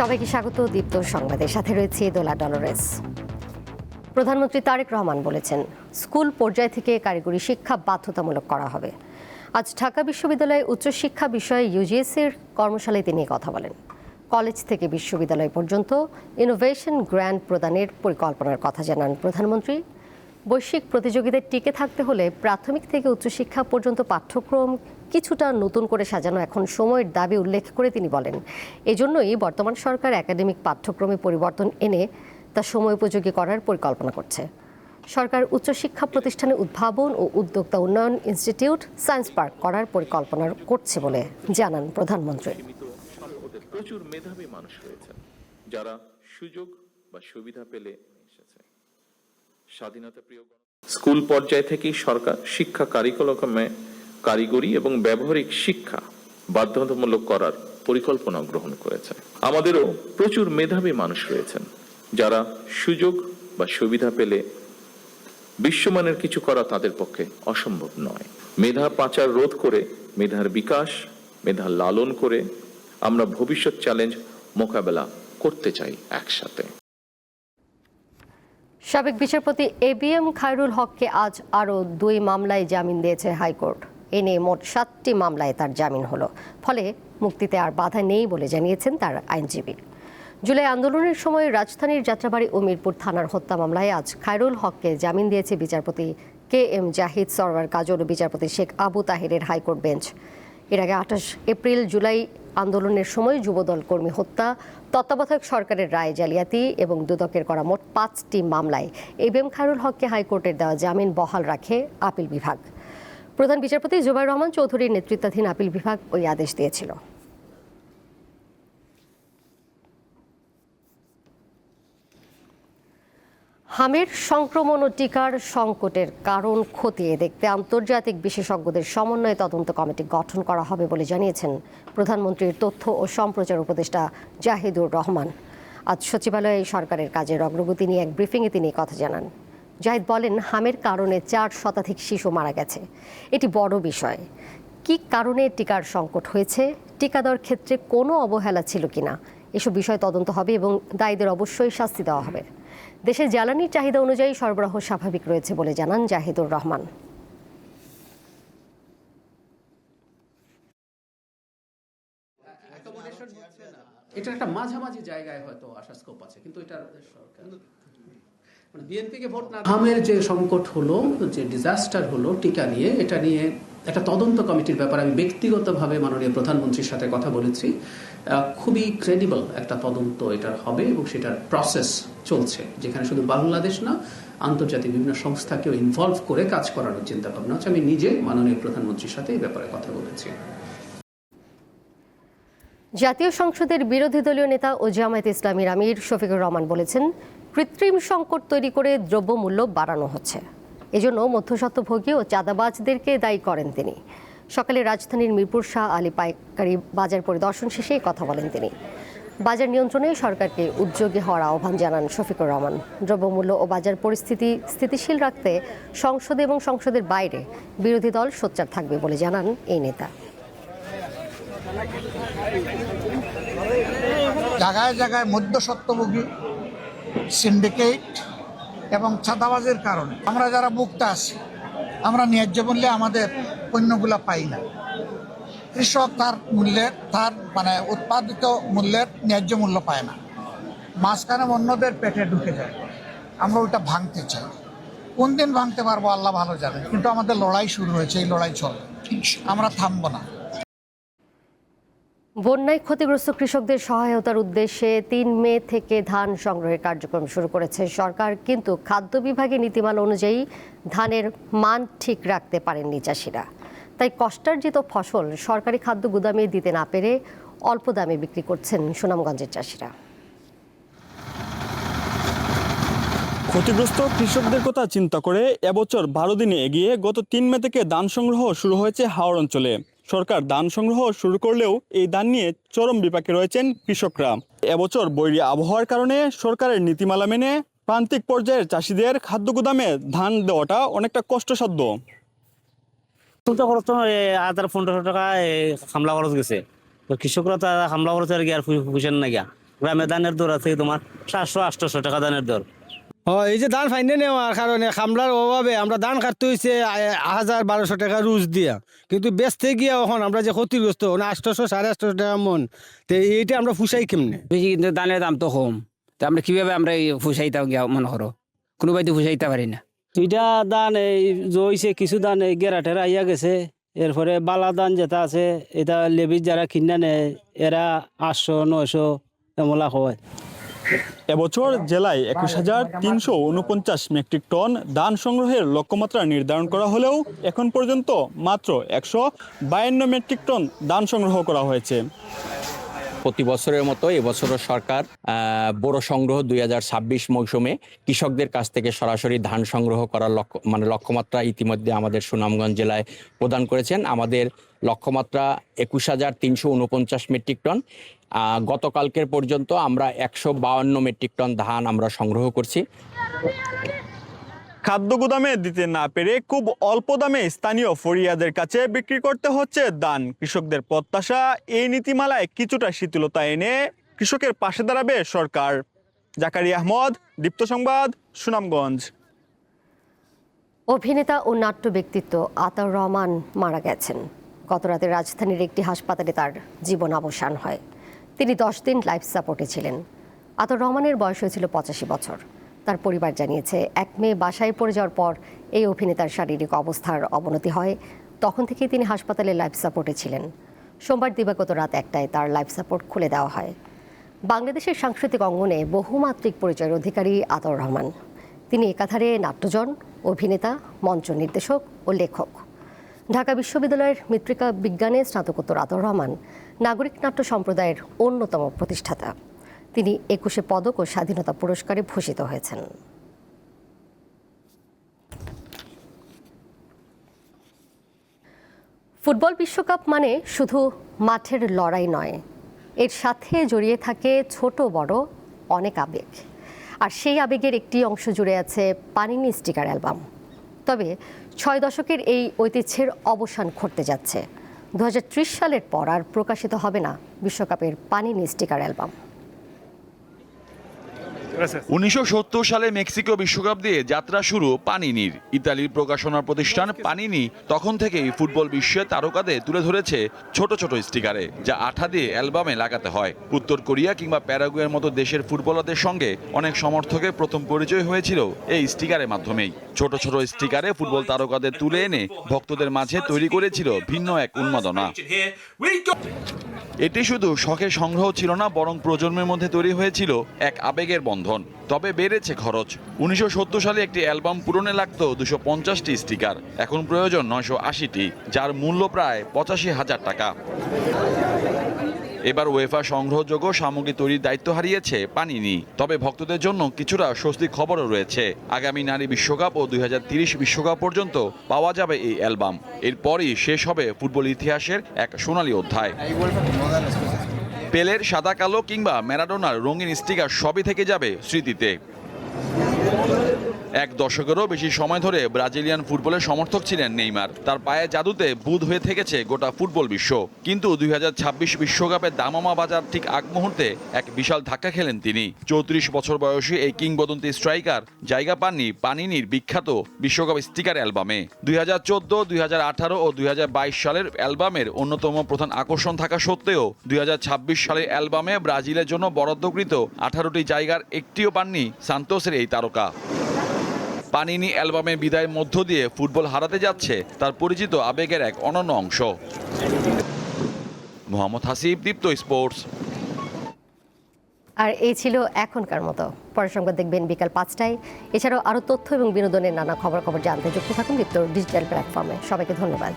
সবাইকে স্বাগত দীপ্ত সংবাদের সাথে রয়েছে দোলা ডলরেস। প্রধানমন্ত্রী তারেক রহমান বলেছেন, স্কুল পর্যায় থেকে কারিগরি শিক্ষা বাধ্যতামূলক করা হবে। আজ ঢাকা বিশ্ববিদ্যালয়ে উচ্চশিক্ষা বিষয়ে ইউজিএসির কর্মশালায় তিনি কথা বলেন। কলেজ থেকে বিশ্ববিদ্যালয় পর্যন্ত ইনোভেশন গ্র্যান্ট প্রদানের পরিকল্পনার কথা জানান প্রধানমন্ত্রী। বৈশ্বিক প্রতিযোগিতায় টিকে থাকতে হলে প্রাথমিক থেকে উচ্চশিক্ষা পর্যন্ত পাঠ্যক্রম কিছুটা নতুন করে সাজানো এখন সময়ের দাবি উল্লেখ করে তিনি বলেন, এজন্যই বর্তমান সরকার একাডেমিক পাঠ্যক্রমে পরিবর্তন এনে তা সময়োপযোগী করার পরিকল্পনা করছে। সরকার উচ্চশিক্ষা প্রতিষ্ঠানে উদ্ভাবন ও উদ্যোক্তা উন্নয়ন ইনস্টিটিউট, সায়েন্স পার্ক করার পরিকল্পনা করছে বলে জানান প্রধানমন্ত্রী। প্রচুর মেধাবী মানুষ রয়েছেন যারা সুযোগ বা সুবিধা পেলে এসেছে। স্বাধীনতা প্রিয় স্কুল পর্যায় থেকেই সরকার শিক্ষা কারিকুলামে কারিগরি এবং ব্যবহারিক শিক্ষা বাধ্যতামূলক করার পরিকল্পনা গ্রহণ করেছে। আমাদেরও প্রচুর মেধাবী মানুষ রয়েছেন যারা সুযোগ বা সুবিধা পেলে বিশ্বমানের কিছু করা তাদের পক্ষে অসম্ভব নয়। মেধা পাচার রোধ করে মেধার বিকাশ, মেধা লালন করে আমরা ভবিষ্যৎ চ্যালেঞ্জ মোকাবেলা করতে চাই একসাথে। সাবেক বিচারপতি এবিএম খায়রুল হককে আজ আরও 2 মামলায় জামিন দিয়েছে হাইকোর্ট। এ নিয়ে মোট 7টি মামলায় তার জামিন হলো, ফলে মুক্তিতে আর বাধা নেই বলে জানিয়েছেন তার আইনজীবী। জুলাই আন্দোলনের সময় রাজধানীর যাত্রাবাড়ী ও মিরপুর থানার হত্যা মামলায় আজ খায়রুল হককে জামিন দিয়েছে বিচারপতি KM জাহিদ, সরওয়ার কাজল ও বিচারপতি শেখ আবু তাহেরের হাইকোর্ট বেঞ্চ। এর আগে 28 এপ্রিল জুলাই আন্দোলনের সময় যুবদল কর্মী হত্যা, তত্ত্বাবধায়ক সরকারের রায় জালিয়াতি এবং দুদকের করা মোট 5টি মামলায় এবিএম খায়রুল হককে হাইকোর্টের দেওয়া জামিন বহাল রাখে আপিল বিভাগ। প্রধান বিচারপতি জুবাইর রহমান চৌধুরীর নেতৃত্বাধীন আপিল বিভাগ ওই আদেশ দিয়েছিল। হামের সংক্রমণ ও টিকার সংকটের কারণ খতিয়ে দেখতে আন্তর্জাতিক বিশেষজ্ঞদের সমন্বয়ে তদন্ত কমিটি গঠন করা হবে বলে জানিয়েছেন প্রধানমন্ত্রীর তথ্য ও সম্প্রচার উপদেষ্টা জাহিদুর রহমান। আজ সচিবালয়ে সরকারের কাজের অগ্রগতি নিয়ে এক ব্রিফিংয়ে তিনি কথা জানান। জাহিদ বলেন, হামের কারণে 4 শতাধিক শিশু মারা গেছে। এটি বড় বিষয়। কী কারণে টিকার সংকট হয়েছে, টিকা দেওয়ার ক্ষেত্রে কোনো অবহেলা ছিল কিনা, এসব বিষয় তদন্ত হবে এবং দায়ীদের অবশ্যই শাস্তি দেওয়া হবে। দেশে জ্বালানির চাহিদা অনুযায়ী সরবরাহ স্বাভাবিক রয়েছে বলে জানান জাহিদুর রহমান। এটা একটা মাঝামাঝি জায়গায় হয়তো আসার স্কোপ আছে, কিন্তু এটা বিএনপিকে ভোট না, হামের যে সংকট হলো, যে ডিজাস্টার হলো টিকা নিয়ে, এটা নিয়ে একটা তদন্ত কমিটির ব্যাপারে আমি ব্যক্তিগতভাবে মাননীয় প্রধানমন্ত্রীর সাথে কথা বলেছি। খুবই ক্রেডিবল একটা তদন্ত এটার হবে এবং সেটার প্রসেস চলছে, যেখানে শুধু বাংলাদেশ না, আন্তর্জাতিক বিভিন্ন সংস্থাকেও ইনভলভ করে কাজ করার চিন্তা ভাবনা হচ্ছে। আমি নিজে মাননীয় প্রধানমন্ত্রীর সাথে এই ব্যাপারে কথা বলেছি। জাতীয় সংসদের বিরোধী দলীয় নেতা ও জামায়াতে ইসলামীর আমির শফিকুর রহমান বলেছেন, কৃত্রিম সংকট তৈরি করে দ্রব্যমূল্য বাড়ানো হচ্ছে। এজন্য মধ্যস্বত্বভোগী ও চাঁদাবাজদেরকে দায়ী করেন তিনি। সকালে রাজধানীর মিরপুর শাহ আলী পাইকারি বাজার পরিদর্শন শেষে কথা বলেন তিনি। বাজার নিয়ন্ত্রণে সরকারকে উদ্যোগী হওয়ার আহ্বান জানান শফিকুর রহমান। দ্রব্যমূল্য ও বাজার পরিস্থিতি স্থিতিশীল রাখতে সংসদে এবং সংসদের বাইরে বিরোধী দল সোচ্চার থাকবে বলে জানান এই নেতা। জায়গায় জায়গায় মধ্যস্বত্বভোগী, সিন্ডিকেট এবং চাঁদাবাজের কারণে আমরা যারা মুক্ত আছি, আমরা ন্যায্য মূল্যে আমাদের পণ্যগুলো পাই না। কৃষক তার উৎপাদিত মূল্যের ন্যায্য মূল্য পায় না, মাঝখানে অন্যদের পেটে ঢুকে যায়। আমরা ওটা ভাঙতে চাই। কোন দিন ভাঙতে পারবো আল্লাহ ভালো জানে, কিন্তু আমাদের লড়াই শুরু হয়েছে, এই লড়াই চলবে, আমরা থামবো না। বন্যায় ক্ষতিগ্রস্ত কৃষকদের সহায়তার উদ্দেশ্যে 3 মে থেকে ধান সংগ্রহের কার্যক্রম শুরু করেছে সরকার, কিন্তু খাদ্য বিভাগের নীতিমালা অনুযায়ী ধানের মান ঠিক রাখতে পারেননি চাষিরা। তাই কষ্টার্জিত ফসল সরকারি খাদ্য গুদামে দিতে না পেরে অল্প দামে বিক্রি করছেন সুনামগঞ্জের চাষিরা। ক্ষতিগ্রস্ত কৃষকদের কথা চিন্তা করে এবছর 12 দিনে এগিয়ে গত 3 মে থেকে ধান সংগ্রহ শুরু হয়েছে হাওড় অঞ্চলে। সরকার ধান সংগ্রহ শুরু করলেও এই ধান নিয়ে চরম বিপাকে রয়েছেন কৃষকরা। এবছর বৈরী আবহাওয়ার কারণে সরকারের নীতিমালা মেনে প্রান্তিক পর্যায়ের চাষিদের খাদ্য গুদামে ধান দেওয়াটা অনেকটা কষ্টসাধ্য। খরচ তো 1000-1500 টাকা হামলা খরচ গেছে, তো কৃষকরা তো হামলা খরচ আর কি আর পুষেন না গিয়া। গ্রামে ধানের দর আছে তোমার 700-800 টাকা ধানের দর। এই যে ধান ফাইনে নেওয়ার কারণে খামলার অভাবে আমরা ধান কাটতে হয়েছে 1000-1200 টাকা রুজ দিয়া, কিন্তু বেচতে গিয়া এখন আমরা যে ক্ষতিগ্রস্ত 800-850 টাকা মন, তো এইটা আমরা ফুসাই কেমনে? বেশি, কিন্তু ধানের দাম তো কম, তো আমরা কিভাবে আমরা এই ফুসাইতাম গিয়া মনে করো, কোনো বাইতে ফুসাইতে পারি না। দুইটা ধান এই জইছে, কিছু ধান এই গেরাটের আইয়া গেছে, এরপরে বালা ধান যেটা আছে এটা লেবির যারা কিনা নেয় এরা 800-900 এমলা হয়। এবছর জেলায় 21,349 মেট্রিক টন ধান সংগ্রহের লক্ষ্যমাত্রা নির্ধারণ করা হলেও এখন পর্যন্ত মাত্র 152 মেট্রিক টন ধান সংগ্রহ করা হয়েছে। প্রতি বছরের মতো এবছরও সরকার বোরো সংগ্রহ 2026 মৌসুমে কৃষকদের কাছ থেকে সরাসরি ধান সংগ্রহ করার লক্ষ্যমাত্রা ইতিমধ্যে আমাদের সুনামগঞ্জ জেলায় প্রদান করেছেন। আমাদের লক্ষ্যমাত্রা 21,349 মেট্রিক টন। গতকালকের পর্যন্ত আমরা 152 মেট্রিক টন ধান আমরা সংগ্রহ করছি। খাদ্য গুদামে দিতে না পেরে খুব অল্প দামে স্থানীয় ফরিয়াদের কাছে বিক্রি করতে হচ্ছে ধান। কৃষকদের প্রত্যাশা, এই নীতিমালায় কিছুটা শিথিলতা এনে কৃষকের পাশে দাঁড়াবে সরকার। জাকারিয়া আহমদ, দীপ্ত সংবাদ, সুনামগঞ্জ। অভিনেতা ও নাট্য ব্যক্তিত্ব আতাউর রহমান মারা গেছেন। গতরাতে রাজধানীর একটি হাসপাতালে তার জীবন অবসান হয়। তিনি 10 দিন লাইফ সাপোর্টে ছিলেন। আতাউর রহমানের বয়স হয়েছিল 85 বছর। তার পরিবার জানিয়েছে, 1 মে বাসায় পড়ে যাওয়ার পর এই অভিনেতার শারীরিক অবস্থার অবনতি হয়। তখন থেকেই তিনি হাসপাতালে লাইফ সাপোর্টে ছিলেন। সোমবার দিবাগত রাত 1টায় তার লাইফ সাপোর্ট খুলে দেওয়া হয়। বাংলাদেশের সাংস্কৃতিক অঙ্গনে বহুমাত্রিক পরিচয়ের অধিকারী আতাউর রহমান। তিনি একাধারে নাট্যজন, অভিনেতা, মঞ্চ নির্দেশক ও লেখক। ঢাকা বিশ্ববিদ্যালয়ের মৃত্তিকা বিজ্ঞানে স্নাতকোত্তর আতাউর রহমান নাগরিক নাট্য সম্প্রদায়ের অন্যতম প্রতিষ্ঠাতা। তিনি 21 পদক ও স্বাধীনতা পুরস্কারে ভূষিত হয়েছেন। ফুটবল বিশ্বকাপ মানে শুধু মাঠের লড়াই নয়, এর সাথে জড়িয়ে থাকে ছোট বড় অনেক আবেগ। আর সেই আবেগের একটি অংশ জুড়ে আছে পানিনি স্টিকার অ্যালবাম। তবে 6 দশকের এই ঐতিহ্যের অবসান ঘটতে যাচ্ছে। 2030 সালের পর আর প্রকাশিত হবে না বিশ্বকাপের পানিনি স্টিকার অ্যালবাম। 1970 সালে মেক্সিকো বিশ্বকাপ দিয়ে যাত্রা শুরু পানিনির। ইতালির প্রকাশনা প্রতিষ্ঠান পানিনি তখন থেকেই ফুটবল বিশ্বে তারকাদের তুলে ধরেছে ছোট ছোট স্টিকারে, যা আঠা দিয়ে অ্যালবামে লাগাতে হয়। উত্তর কোরিয়া কিংবা প্যারাগুয়ের মতো দেশের ফুটবলারদের সঙ্গে অনেক সমর্থকের প্রথম পরিচয় হয়েছিল এই স্টিকারের মাধ্যমেই। ছোট ছোট স্টিকারে ফুটবল তারকাদের তুলে এনে ভক্তদের মাঝে তৈরি করেছিল ভিন্ন এক উন্মাদনা। এটি শুধু শখের সংগ্রহ ছিল না, বরং প্রজন্মের মধ্যে তৈরি হয়েছিল এক আবেগের বন্ধন। তবে বেড়েছে খরচ। 1970 সালে একটি অ্যালবাম পূরণে লাগত 250টি স্টিকার, এখন প্রয়োজন 980টি, যার মূল্য প্রায় 85,000 টাকা। এবার ওয়েফা সংগ্রহযোগ্য সামগ্রী তৈরির দায়িত্ব হারিয়েছে পানিনি। তবে ভক্তদের জন্য কিছুটা স্বস্তির খবরও রয়েছে। আগামী নারী বিশ্বকাপ ও 2030 বিশ্বকাপ পর্যন্ত পাওয়া যাবে এই অ্যালবাম। এরপরই শেষ হবে ফুটবল ইতিহাসের এক সোনালী অধ্যায়। পেলের সাদা কালো কিংবা ম্যারাডোনার রঙিন স্টিকার সবই থেকে যাবে স্মৃতিতে। 1 দশকেরও বেশি সময় ধরে ব্রাজিলিয়ান ফুটবলের সমর্থক ছিলেন নেইমার। তার পায়ে জাদুতে বুঁদ হয়ে থেকেছে গোটা ফুটবল বিশ্ব। কিন্তু 2026 বিশ্বকাপের দামামা বাজার ঠিক আগ মুহূর্তে এক বিশাল ধাক্কা খেলেন তিনি। 34 বছর বয়সী এই কিংবদন্তি স্ট্রাইকার জায়গা পাননি পানিনির বিখ্যাত বিশ্বকাপ স্টিকার অ্যালবামে। 2014, 2018 ও 2022 সালের অ্যালবামের অন্যতম প্রধান আকর্ষণ থাকা সত্ত্বেও 2026 সালের অ্যালবামে ব্রাজিলের জন্য বরাদ্দকৃত 18টি জায়গার একটিও পাননি সান্তোসের এই তারকা। পানিনি অ্যালবামে বিদায়ের মধ্য দিয়ে ফুটবল হারাতে যাচ্ছে তার পরিচিত আবেগের এক অনন্য অংশ। মোহাম্মদ হাসিব, দীপ্ত স্পোর্টস। আর এই ছিল এখনকার মতো। পরের সংবাদ দেখবেন বিকাল 5টায়। এছাড়াও আরও তথ্য এবং বিনোদনের নানা খবর জানতে যুক্ত থাকুন দীপ্ত ডিজিটাল প্ল্যাটফর্মে। সবাইকে ধন্যবাদ।